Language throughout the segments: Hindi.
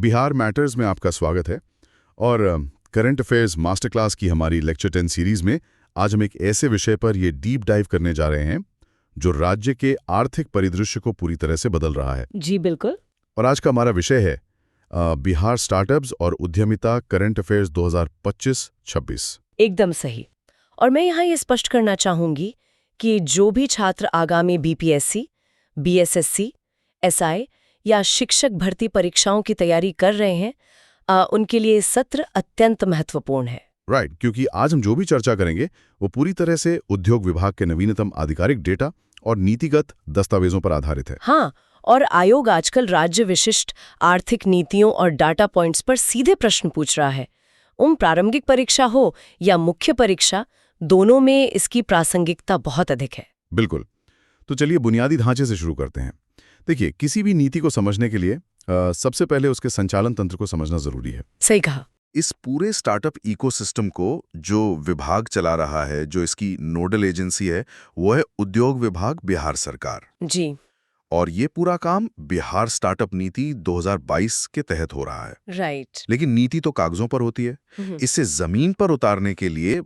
बिहार मैटर्स में आपका स्वागत है। और करंट अफेयर्स मास्टर क्लास की हमारी लेक्चर 10 सीरीज में आज हम एक ऐसे विषय पर ये डीप डाइव करने जा रहे हैं जो राज्य के आर्थिक परिदृश्य को पूरी तरह से बदल रहा है। जी बिल्कुल। और आज का हमारा विषय है बिहार स्टार्टअप्स और उद्यमिता करंट अफेयर्स 2025-26। एकदम सही। और मैं यहाँ ये स्पष्ट करना चाहूंगी कि जो भी छात्र आगामी बीपीएससी, बीएसएससी, एसआई या शिक्षक भर्ती परीक्षाओं की तैयारी कर रहे हैं, उनके लिए सत्र अत्यंत महत्वपूर्ण है। राइट, क्योंकि आज हम जो भी चर्चा करेंगे वो पूरी तरह से उद्योग विभाग के नवीनतम आधिकारिक डेटा और नीतिगत दस्तावेजों पर आधारित है। हाँ, और आयोग आजकल राज्य विशिष्ट आर्थिक नीतियों और डाटा पॉइंट्स पर सीधे प्रश्न पूछ रहा है। प्रारंभिक परीक्षा हो या मुख्य परीक्षा, दोनों में इसकी प्रासंगिकता बहुत अधिक है। बिल्कुल। तो चलिए बुनियादी ढांचे से शुरू करते हैं। देखिए, किसी भी नीति को समझने के लिए सबसे पहले उसके संचालन तंत्र को समझना जरूरी है। सही कहा। इस पूरे स्टार्टअप इकोसिस्टम को जो विभाग चला रहा है, जो इसकी नोडल एजेंसी है, वो है उद्योग विभाग, बिहार सरकार। जी। और ये पूरा काम बिहार स्टार्टअप नीति 2022 के तहत हो रहा है। राइट। लेकिन नीति तो कागजों पर होती है। इसे जमीन पर उतारने के लिए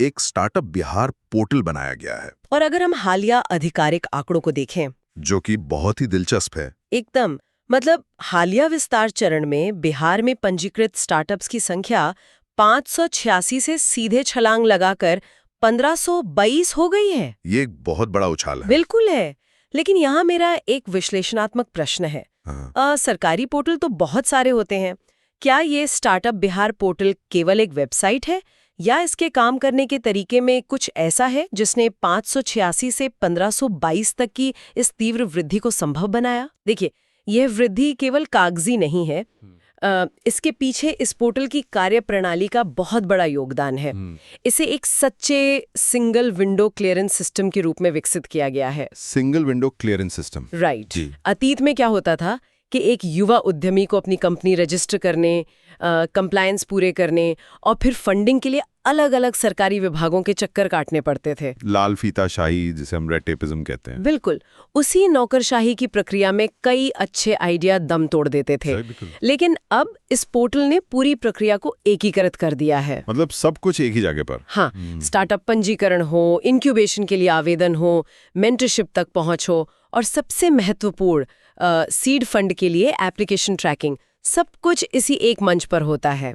एक स्टार्टअप बिहार पोर्टल बनाया गया है। और अगर हम हालिया आधिकारिक आंकड़ों को देखें, जो कि बहुत ही दिलचस्प है। एकदम, मतलब हालिया विस्तार चरण में बिहार में पंजीकृत स्टार्टअप्स की संख्या 586 से सीधे छलांग लगाकर 1522 हो गई है। ये एक बहुत बड़ा उछाल है। बिल्कुल है। लेकिन यहाँ मेरा एक विश्लेषणात्मक प्रश्न है। हाँ। सरकारी पोर्टल तो बहुत सारे होते हैं। क्या ये स्टार्टअप बिहार पोर्टल केवल एक वेबसाइट है, या इसके काम करने के तरीके में कुछ ऐसा है जिसने 586 से 1522 तक की इस तीव्र वृद्धि को संभव बनाया? देखिए, यह वृद्धि केवल कागजी नहीं है। इसके पीछे इस पोर्टल की कार्यप्रणाली का बहुत बड़ा योगदान है। इसे एक सच्चे सिंगल विंडो क्लियरेंस सिस्टम के रूप में विकसित किया गया है। Single window clearance system. Right. अतीत में क्या होता था कि एक युवा उद्यमी को अपनी कंपनी रजिस्टर करने, कंप्लायंस पूरे करने और फिर फंडिंग के लिए अलग अलग सरकारी विभागों के चक्कर काटने पड़ते थे। लाल फीताशाही, जिसे हम रेड टेपिज्म कहते हैं। बिल्कुल। उसी नौकरशाही की प्रक्रिया में कई अच्छे आइडिया दम तोड़ देते थे। लेकिन अब इस पोर्टल ने पूरी प्रक्रिया को एकीकृत कर दिया है। मतलब सब कुछ एक ही जगह पर। हाँ, स्टार्टअप पंजीकरण हो, इंक्यूबेशन के लिए आवेदन हो, मेंटरशिप तक पहुंच हो, और सबसे महत्वपूर्ण सीड फंड के लिए एप्लीकेशन ट्रैकिंग, सब कुछ इसी एक मंच पर होता है।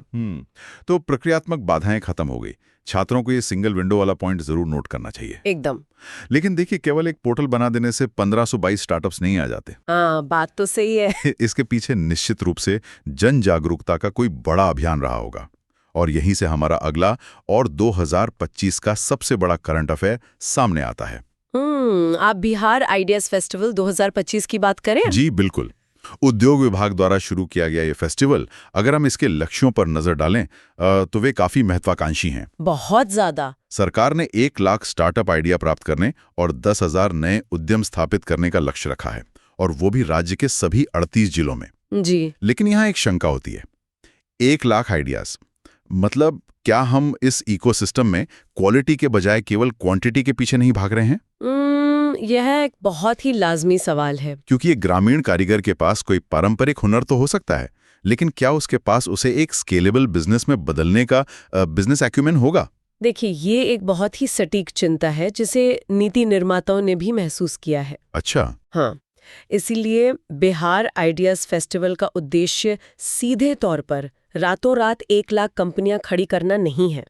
तो प्रक्रियात्मक बाधाएं खत्म हो गई। छात्रों को ये सिंगल विंडो वाला पॉइंट जरूर नोट करना चाहिए। एकदम। लेकिन देखिए, केवल एक पोर्टल बना देने से 1522 स्टार्टअप्स नहीं आ जाते। हाँ, बात तो सही है। इसके पीछे निश्चित रूप से जन जागरूकता का कोई बड़ा अभियान रहा होगा। और यहीं से हमारा अगला और 2025 का सबसे बड़ा करंट अफेयर सामने आता है। आप बिहार आइडियाज फेस्टिवल 2025 की बात करें? जी बिल्कुल। उद्योग विभाग द्वारा शुरू किया गया ये फेस्टिवल, अगर हम इसके लक्ष्यों पर नजर डालें तो वे काफी महत्वाकांक्षी हैं। बहुत ज्यादा। सरकार ने 1 लाख स्टार्टअप आइडिया प्राप्त करने और 10,000 नए उद्यम स्थापित करने का लक्ष्य रखा है, और वो भी राज्य के सभी 38 जिलों में। जी। लेकिन यहाँ एक शंका होती है। 1 लाख आइडियाज, मतलब क्या हम इस इकोसिस्टम में क्वालिटी के बजाय केवल क्वांटिटी के पीछे नहीं भाग रहे हैं? यह एक बहुत ही लाजमी सवाल है। क्योंकि एक ग्रामीण कारीगर के पास कोई पारंपरिक हुनर तो हो सकता है, लेकिन क्या उसके पास उसे एक स्केलेबल बिजनेस में बदलने का बिजनेस एक्यूमेन होगा? देखिए, ये एक बहुत ही सटीक चिंता है जिसे नीति निर्माताओं ने भी महसूस किया है। अच्छा। हाँ, इसीलिए बिहार आइडियाज फेस्टिवल का उद्देश्य सीधे तौर पर रातों रात 1 लाख कंपनियां खड़ी करना नहीं है।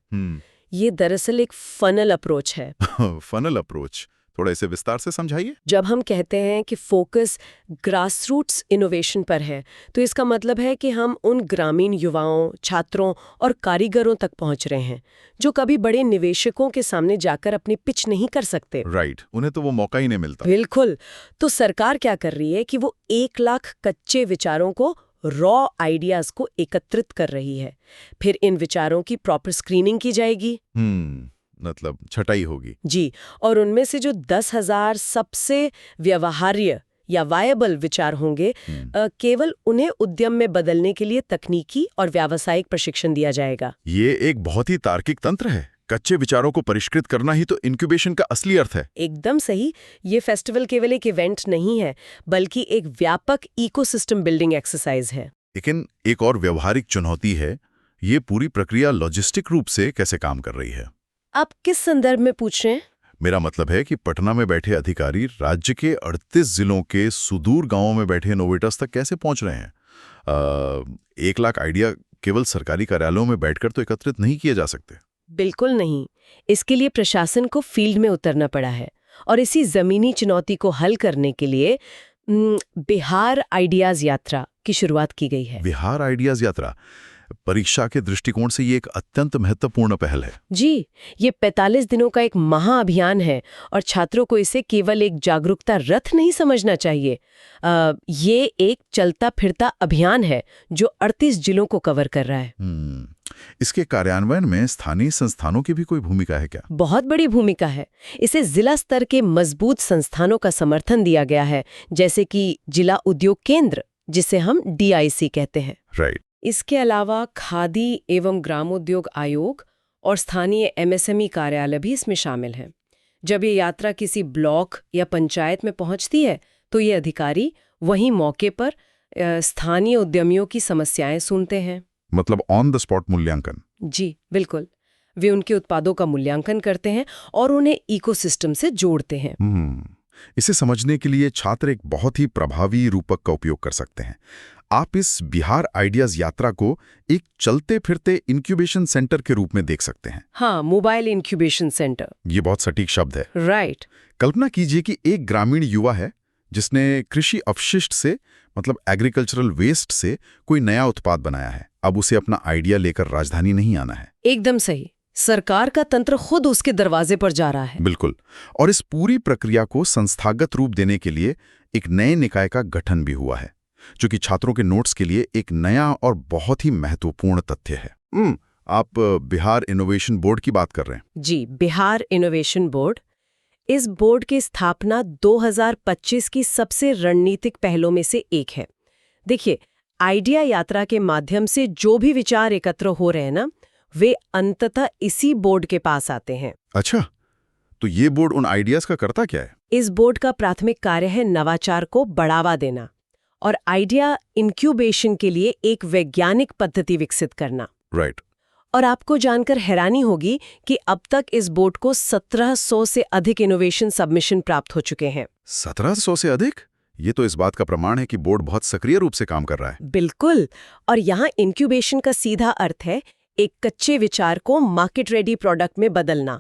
ये दरअसल एक फनल अप्रोच है। फनल अप्रोच, थोड़ा इसे विस्तार से समझाइए। जब हम कहते हैं कि फोकस ग्रासरूट्स इनोवेशन पर है, तो इसका मतलब है कि हम उन ग्रामीण युवाओं, छात्रों और कारीगरों तक पहुंच रहे हैं जो कभी बड़े निवेशकों के सामने जाकर अपनी पिच नहीं कर सकते। राइट, उन्हें तो वो मौका ही नहीं मिलता। बिल्कुल। तो सरकार क्या कर रही है कि वो 1 लाख कच्चे विचारों को, रॉ आइडियाज को एकत्रित कर रही है। फिर इन विचारों की प्रॉपर स्क्रीनिंग की जाएगी। मतलब छटाई होगी। जी, और उनमें से जो 10,000 सबसे व्यवहार्य या वायबल विचार होंगे, केवल उन्हें उद्यम में बदलने के लिए तकनीकी और व्यावसायिक प्रशिक्षण दिया जाएगा। ये एक बहुत ही तार्किक तंत्र है। कच्चे विचारों को परिष्कृत करना ही तो इंक्यूबेशन का असली अर्थ है। एकदम सही। ये फेस्टिवल केवल एक इवेंट नहीं है, बल्कि एक व्यापक इकोसिस्टम बिल्डिंग एक्सरसाइज है। लेकिन एक और व्यवहारिक चुनौती है, ये पूरी प्रक्रिया लॉजिस्टिक रूप से कैसे काम कर रही है? आप किस संदर्भ में पूछ रहे हैं? मेरा मतलब है कि पटना में बैठे अधिकारी राज्य के 38 जिलों के सुदूर गांवों में बैठे इनोवेटर्स तक कैसे पहुंच रहे हैं? 1 लाख आइडिया केवल सरकारी कार्यालयों में बैठकर तो एकत्रित नहीं किए जा सकते। बिल्कुल नहीं। इसके लिए प्रशासन को फील्ड में उतरना पड़ा है और इसी जमीनी चुनौती को हल करने के लिए बिहार आइडियाज यात्रा की शुरुआत की गई है। बिहार आइडियाज यात्रा परीक्षा के दृष्टिकोण से ये एक अत्यंत महत्वपूर्ण पहल है। जी, ये 45 दिनों का एक महाअभियान है और छात्रों को इसे केवल एक जागरूकता रथ नहीं समझना चाहिए। ये एक चलता फिरता अभियान है जो 38 जिलों को कवर कर रहा है। इसके कार्यान्वयन में स्थानीय संस्थानों की भी कोई भूमिका है क्या? बहुत बड़ी भूमिका है। इसे जिला स्तर के मजबूत संस्थानों का समर्थन दिया गया है, जैसे कि जिला उद्योग केंद्र, जिसे हम DIC कहते हैं। राइट। इसके अलावा खादी एवं ग्रामोद्योग आयोग और स्थानीय MSME कार्यालय भी इसमें शामिल हैं। जब ये यात्रा किसी ब्लॉक या पंचायत में पहुंचती है तो ये अधिकारी वहीं मौके पर स्थानीय उद्यमियों की समस्याएं सुनते हैं। मतलब ऑन द स्पॉट मूल्यांकन। जी बिल्कुल, वे उनके उत्पादों का मूल्यांकन करते हैं और उन्हें इकोसिस्टम से जोड़ते हैं। इसे समझने के लिए छात्र एक बहुत ही प्रभावी रूपक का उपयोग कर सकते हैं। आप इस बिहार आइडियाज यात्रा को एक चलते फिरते इंक्यूबेशन सेंटर के रूप में देख सकते हैं। हाँ, मोबाइल इंक्यूबेशन सेंटर। ये बहुत सटीक शब्द है। राइट। कल्पना कीजिए कि एक ग्रामीण युवा है जिसने कृषि अपशिष्ट से, मतलब एग्रीकल्चरल वेस्ट से कोई नया उत्पाद बनाया है। अब उसे अपना आइडिया लेकर राजधानी नहीं आना है। एकदम सही। सरकार का तंत्र खुद उसके दरवाजे पर जा रहा है। बिल्कुल। और इस पूरी प्रक्रिया को संस्थागत रूप देने के लिए एक नए निकाय का गठन भी हुआ है, जो कि छात्रों के नोट्स के लिए एक नया और बहुत ही महत्वपूर्ण तथ्य है। आप बिहार इनोवेशन बोर्ड की बात कर रहे हैं? जी, बिहार इनोवेशन बोर्ड। इस बोर्ड की स्थापना 2025 की सबसे रणनीतिक पहलों में से एक है। देखिए, आइडिया यात्रा के माध्यम से जो भी विचार एकत्र हो रहे हैं ना, वे अंततः इसी बोर्ड के पास आते हैं। अच्छा, तो ये बोर्ड उन आइडियाज का करता क्या है? इस बोर्ड का प्राथमिक कार्य है नवाचार को बढ़ावा देना और आइडिया इंक्यूबेशन के लिए एक वैज्ञानिक पद्धति विकसित करना। राइट। और आपको जानकर हैरानी होगी कि अब तक इस बोर्ड को 1700 से अधिक इनोवेशन सबमिशन प्राप्त हो चुके हैं। 1700 से अधिक? ये तो इस बात का प्रमाण है कि बोर्ड बहुत सक्रिय रूप से काम कर रहा है। बिल्कुल। और यहाँ इंक्यूबेशन का सीधा अर्थ है एक कच्चे विचार को मार्केट रेडी प्रोडक्ट में बदलना।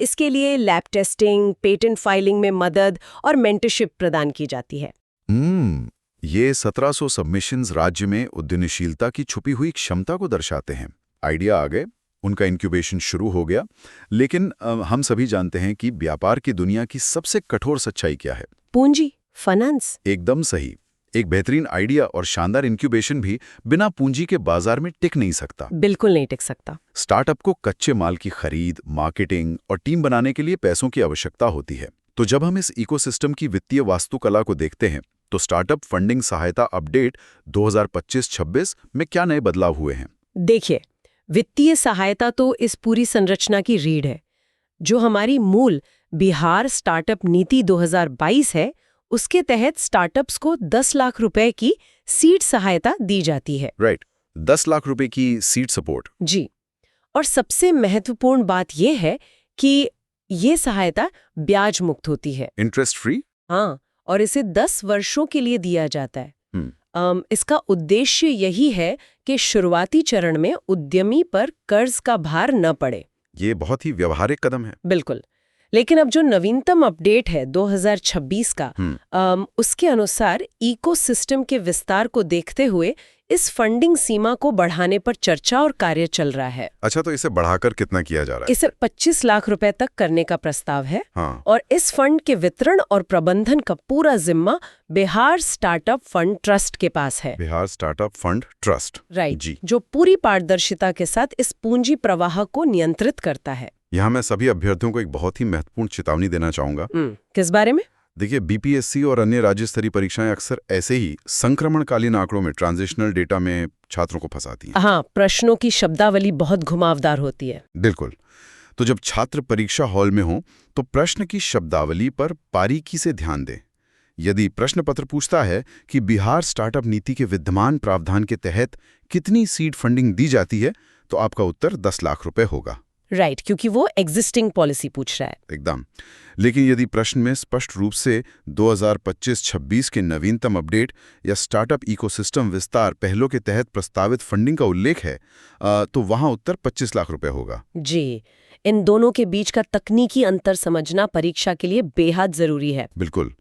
इसके लिए लैब टेस्टिंग, पेटेंट फाइलिंग में मदद और मेंटरशिप प्रदान की जाती है। ये 1700 सबमिशंस राज्य में उद्यमशीलता की छुपी हुई क्षमता को दर्शाते हैं। आइडिया आ गए, उनका इंक्यूबेशन शुरू हो गया, लेकिन हम सभी जानते हैं कि व्यापार की दुनिया की सबसे कठोर सच्चाई क्या है? पूंजी, फाइनेंस। एकदम सही। एक बेहतरीन आइडिया और शानदार इंक्यूबेशन भी बिना पूंजी के बाजार में टिक नहीं सकता। बिल्कुल नहीं टिक सकता। स्टार्टअप को कच्चे माल की खरीद, मार्केटिंग और टीम बनाने के लिए पैसों की आवश्यकता होती है। तो जब हम इस इकोसिस्टम की वित्तीय वास्तुकला को देखते हैं, तो स्टार्टअप फंडिंग सहायता अपडेट 2025-26 में क्या नए बदलाव हुए हैं? देखिए, वित्तीय सहायता तो इस पूरी संरचना की रीढ़ है। जो हमारी मूल बिहार स्टार्टअप नीति 2022 है, उसके तहत स्टार्टअप्स को 10 लाख रुपए की सीड सहायता दी जाती है। राइट, 10 लाख रुपए की सीड सपोर्ट। जी। और सबसे महत्वपूर्ण बात यह है कि ये सहायता ब्याज मुक्त होती है। Interest free? हाँ, और इसे 10 वर्षों के लिए दिया जाता है। इसका उद्देश्य यही है कि शुरुआती चरण में उद्यमी पर कर्ज का भार न पड़े। ये बहुत ही व्यवहारिक कदम है। बिल्कुल। लेकिन अब जो नवीनतम अपडेट है 2026 का, उसके अनुसार इकोसिस्टम के विस्तार को देखते हुए इस फंडिंग सीमा को बढ़ाने पर चर्चा और कार्य चल रहा है। अच्छा, तो इसे बढ़ाकर कितना किया जा रहा है? इसे 25 लाख रुपए तक करने का प्रस्ताव है। हाँ। और इस फंड के वितरण और प्रबंधन का पूरा जिम्मा बिहार स्टार्टअप फंड ट्रस्ट के पास है। Bihar startup fund trust. Right जी। जो पूरी पारदर्शिता के साथ इस पूंजी प्रवाह को नियंत्रित करता है। यहाँ मैं सभी अभ्यर्थियों को एक बहुत ही महत्वपूर्ण चेतावनी देना चाहूंगा। किस बारे में? देखिए, BPSC और अन्य राज्य स्तरीय परीक्षाएं अक्सर ऐसे ही संक्रमणकालीन आंकड़ों में, ट्रांजिशनल डेटा में छात्रों को फंसाती हैं। हाँ, प्रश्नों की शब्दावली बहुत घुमावदार होती है। बिल्कुल। तो जब छात्र परीक्षा हॉल में हो तो प्रश्न की शब्दावली पर बारीकी से ध्यान दें। यदि प्रश्न पत्र पूछता है कि बिहार स्टार्टअप नीति के विद्यमान प्रावधान के तहत कितनी सीड फंडिंग दी जाती है, तो आपका उत्तर 10 लाख रुपए होगा। राइट, क्योंकि वो एग्जिस्टिंग पॉलिसी पूछ रहा है। एकदम। लेकिन यदि प्रश्न में स्पष्ट रूप से 2025-26 के नवीनतम अपडेट या स्टार्टअप इकोसिस्टम विस्तार पहलों के तहत प्रस्तावित फंडिंग का उल्लेख है, तो वहां उत्तर 25 लाख रुपए होगा। जी, इन दोनों के बीच का तकनीकी अंतर समझना परीक्षा के लिए बेहद जरूरी है। बिल्कुल।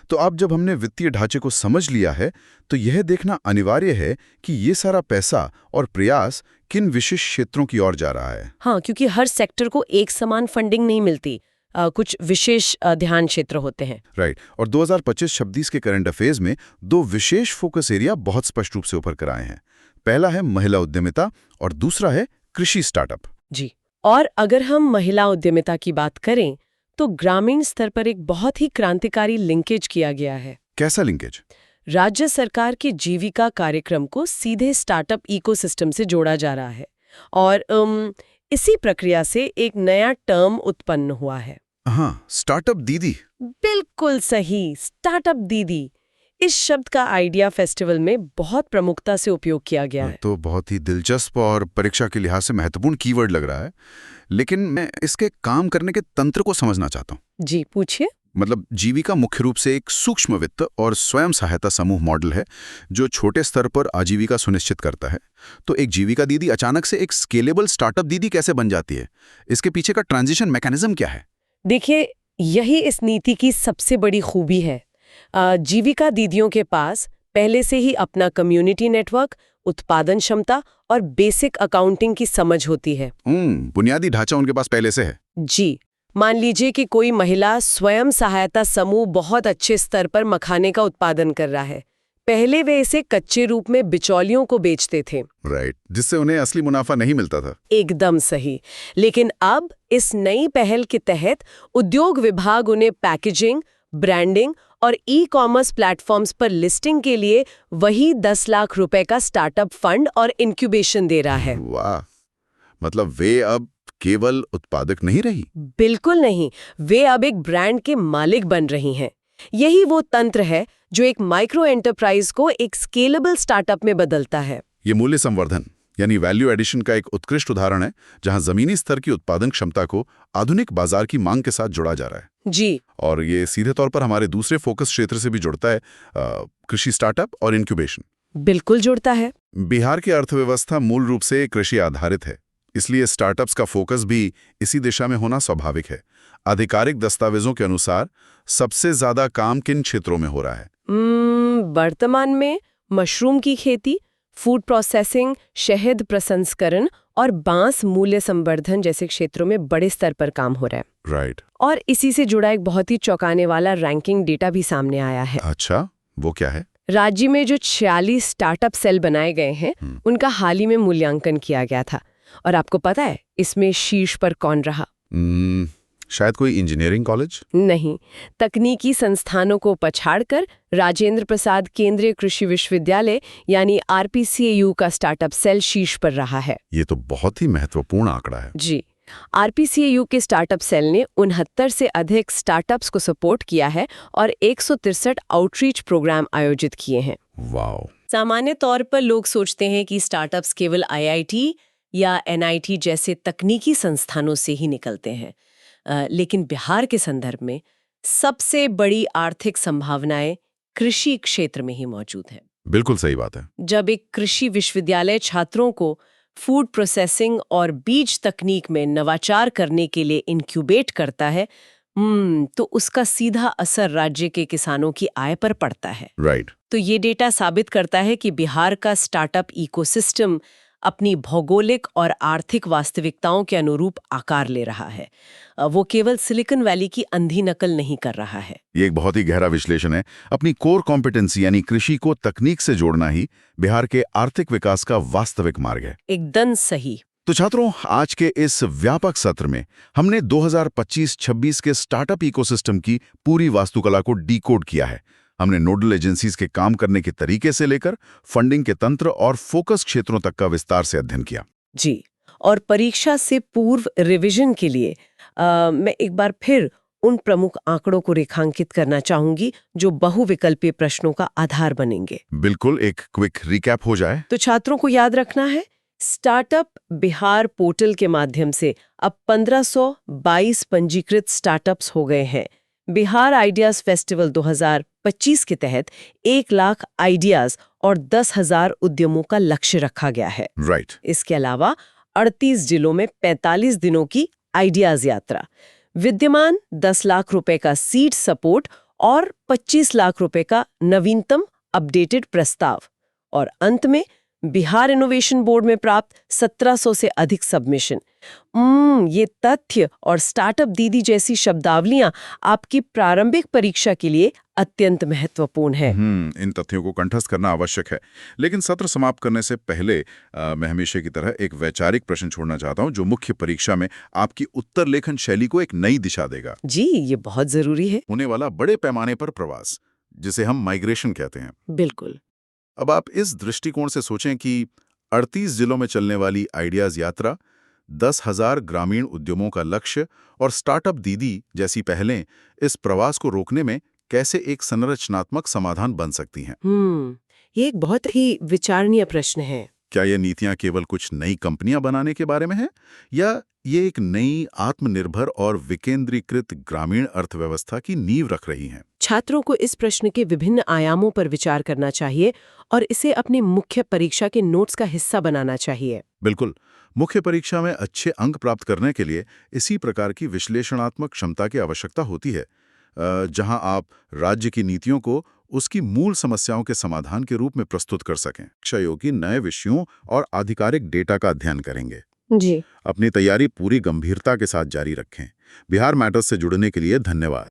तो अब जब हमने वित्तीय ढांचे को समझ लिया है, तो यह देखना अनिवार्य है कि ये सारा पैसा और प्रयास किन विशेष क्षेत्रों की ओर जा रहा है। हाँ, क्योंकि हर सेक्टर को एक समान फंडिंग नहीं मिलती, कुछ विशेष ध्यान क्षेत्र होते हैं। राइट। और 2025-26 के करंट अफेयर्स में 2 विशेष फोकस एरिया बहुत स्पष्ट रूप से उभर कर आए हैं। पहला है महिला उद्यमिता और दूसरा है कृषि स्टार्टअप। जी, और अगर हम महिला उद्यमिता की बात करें तो ग्रामीण स्तर पर एक बहुत ही क्रांतिकारी लिंकेज किया गया है। कैसा लिंकेज? राज्य सरकार के जीविका कार्यक्रम को सीधे स्टार्टअप इकोसिस्टम से जोड़ा जा रहा है और इसी प्रक्रिया से एक नया टर्म उत्पन्न हुआ है। हाँ, स्टार्टअप दीदी। बिल्कुल सही, स्टार्टअप दीदी। इस शब्द का आइडिया फेस्टिवल में बहुत प्रमुखता से उपयोग किया गया है। तो बहुत ही दिलचस्प और परीक्षा के लिहाज से महत्वपूर्ण कीवर्ड लग रहा है, लेकिन मैं इसके काम करने के तंत्र को समझना चाहता हूँ। जी, पूछिए। मतलब जीविका मुख्य रूप से एक सूक्ष्म वित्त और स्वयं सहायता समूह मॉडल है जो छोटे स्तर पर आजीविका सुनिश्चित करता है। तो एक जीविका दीदी अचानक से एक स्केलेबल स्टार्टअप दीदी कैसे बन जाती है? इसके पीछे का ट्रांजिशन मैकेनिज्म क्या है? देखिए, यही इस नीति की सबसे बड़ी खूबी है। जीविका दीदियों के पास पहले से ही अपना कम्युनिटी नेटवर्क, उत्पादन क्षमता और बेसिक अकाउंटिंग की समझ होती है। बुनियादी ढांचा उनके पास पहले से है। जी, मान लीजिए कि कोई महिला स्वयं सहायता समूह बहुत अच्छे स्तर पर मखाने का उत्पादन कर रहा है। पहले वे इसे कच्चे रूप में बिचौलियों को बेचते थे। राइट, जिससे उन्हें असली मुनाफा नहीं मिलता था। एकदम सही। लेकिन अब इस नई पहल के तहत उद्योग विभाग उन्हें पैकेजिंग, ब्रांडिंग और ई-कॉमर्स प्लेटफॉर्म्स पर लिस्टिंग के लिए वही 10 लाख रुपए का स्टार्टअप फंड और इंक्यूबेशन दे रहा है। वाह, मतलब वे अब केवल उत्पादक नहीं रही। बिल्कुल नहीं, वे अब एक ब्रांड के मालिक बन रही हैं। यही वो तंत्र है जो एक माइक्रो एंटरप्राइज को एक स्केलेबल स्टार्टअप में बदलता है। ये मूल्य संवर्धन यानी वैल्यू एडिशन का एक उत्कृष्ट उदाहरण है, जहां जमीनी स्तर की उत्पादन क्षमता को आधुनिक बाजार की मांग के साथ जोड़ा जा रहा है। जी, और ये सीधे तौर पर हमारे दूसरे फोकस क्षेत्र से भी जुड़ता है, कृषि स्टार्टअप और इंक्यूबेशन। बिल्कुल जुड़ता है। बिहार की अर्थव्यवस्था मूल रूप से कृषि आधारित है, इसलिए स्टार्टअप्स का फोकस भी इसी दिशा में होना स्वाभाविक है। आधिकारिक दस्तावेजों के अनुसार सबसे ज्यादा काम किन क्षेत्रों में हो रहा है? वर्तमान में मशरूम की खेती, फूड प्रोसेसिंग, शहद प्रसंस्करण और बांस मूल्य संवर्धन जैसे क्षेत्रों में बड़े स्तर पर काम हो रहा है। राइट। और इसी से जुड़ा एक बहुत ही चौंकाने वाला रैंकिंग डेटा भी सामने आया है। अच्छा, वो क्या है? राज्य में जो 46 स्टार्टअप सेल बनाए गए हैं, उनका हाल ही में मूल्यांकन किया गया था। और आपको पता है इसमें शीर्ष पर कौन रहा? शायद कोई इंजीनियरिंग कॉलेज? नहीं, तकनीकी संस्थानों को पछाड़कर राजेंद्र प्रसाद केंद्रीय कृषि विश्वविद्यालय यानी RPCAU का स्टार्टअप सेल शीर्ष पर रहा है। ये तो बहुत ही महत्वपूर्ण आंकड़ा है। जी, RPCAU के स्टार्टअप सेल ने 69 से अधिक स्टार्टअप्स को सपोर्ट किया है और 163 आउटरीच प्रोग्राम आयोजित किए हैं। वाह। सामान्य तौर पर लोग सोचते हैं कि स्टार्टअप्स केवल IIT या NIT जैसे तकनीकी संस्थानों से ही निकलते हैं, लेकिन बिहार के संदर्भ में सबसे बड़ी आर्थिक संभावनाएं कृषि क्षेत्र में ही मौजूद है। बिल्कुल सही बात है। जब एक कृषि विश्वविद्यालय छात्रों को फूड प्रोसेसिंग और बीज तकनीक में नवाचार करने के लिए इंक्यूबेट करता है, तो उसका सीधा असर राज्य के किसानों की आय पर पड़ता है। राइट। तो ये डेटा साबित करता है कि बिहार का स्टार्टअप इकोसिस्टम अपनी भौगोलिक और आर्थिक वास्तविकताओं के अनुरूप आकार ले रहा है। वो केवल सिलिकॉन वैली की अंधी नकल नहीं कर रहा है। ये एक बहुत ही गहरा विश्लेषण है। अपनी कोर कॉम्पिटेंसी यानी कृषि को तकनीक से जोड़ना ही बिहार के आर्थिक विकास का वास्तविक मार्ग है। एकदम सही। तो छात्रों, आज के इस व्यापक सत्र में हमने 2025-26 के स्टार्टअप इकोसिस्टम की पूरी वास्तुकला को डिकोड किया है। हमने नोडल एजेंसीज के काम करने के तरीके से लेकर फंडिंग के तंत्र और फोकस क्षेत्रों तक का विस्तार से अध्ययन किया। जी, और परीक्षा से पूर्व रिवीजन के लिए मैं एक बार फिर उन प्रमुख आंकड़ों को रेखांकित करना चाहूंगी जो बहुविकल्पीय प्रश्नों का आधार बनेंगे। बिल्कुल, एक क्विक रिकैप हो जाए। तो छात्रों को याद रखना है, स्टार्टअप बिहार पोर्टल के माध्यम से अब 1522 पंजीकृत स्टार्टअप्स हो गए हैं। बिहार आइडियाज फेस्टिवल 2025 के तहत 1 लाख आइडियाज और 10,000 उद्यमों का लक्ष्य रखा गया है। राइट। इसके अलावा 38 जिलों में 45 दिनों की आइडियाज यात्रा, विद्यमान 10 लाख रुपए का सीड सपोर्ट और 25 लाख रुपए का नवीनतम अपडेटेड प्रस्ताव, और अंत में बिहार इनोवेशन बोर्ड में प्राप्त 1700 से अधिक सबमिशन। ये तथ्य और स्टार्टअप दीदी जैसी शब्दावलियां आपकी प्रारंभिक परीक्षा के लिए अत्यंत महत्वपूर्ण है। इन तथ्यों को कंठस्थ करना आवश्यक है। लेकिन सत्र समाप्त करने से पहले मैं हमेशा की तरह एक वैचारिक प्रश्न छोड़ना चाहता हूं, जो मुख्य परीक्षा में आपकी उत्तर लेखन शैली को एक नई दिशा देगा। जी, ये बहुत जरूरी है। होने वाला बड़े पैमाने पर प्रवास, जिसे हम माइग्रेशन कहते हैं। बिल्कुल। अब आप इस दृष्टिकोण से सोचें कि 38 जिलों में चलने वाली आइडियाज यात्रा, 10,000 ग्रामीण उद्यमों का लक्ष्य और स्टार्टअप दीदी जैसी पहलें इस प्रवास को रोकने में कैसे एक संरचनात्मक समाधान बन सकती हैं। ये एक बहुत ही विचारणीय प्रश्न है। क्या ये नीतियां केवल कुछ नई कंपनियां बनाने के बारे में हैं, या ये एक नई आत्मनिर्भर और विकेंद्रीकृत ग्रामीण अर्थव्यवस्था की नींव रख रही हैं? छात्रों को इस प्रश्न के विभिन्न आयामों पर विचार करना चाहिए और इसे अपनी मुख्य परीक्षा के नोट्स का हिस्सा बनाना चाहिए। बिल्कुल, मुख्य परीक्षा में अच्छे अंक प्राप्त करने के लिए इसी प्रकार की विश्लेषणात्मक क्षमता की आवश्यकता होती है, जहां आप राज्य की नीतियों को उसकी मूल समस्याओं के समाधान के रूप में प्रस्तुत कर सकें। सहयोगी नए विषयों और आधिकारिक डेटा का अध्ययन करेंगे। जी। अपनी तैयारी पूरी गंभीरता के साथ जारी रखें। बिहार मैटर्स से जुड़ने के लिए धन्यवाद।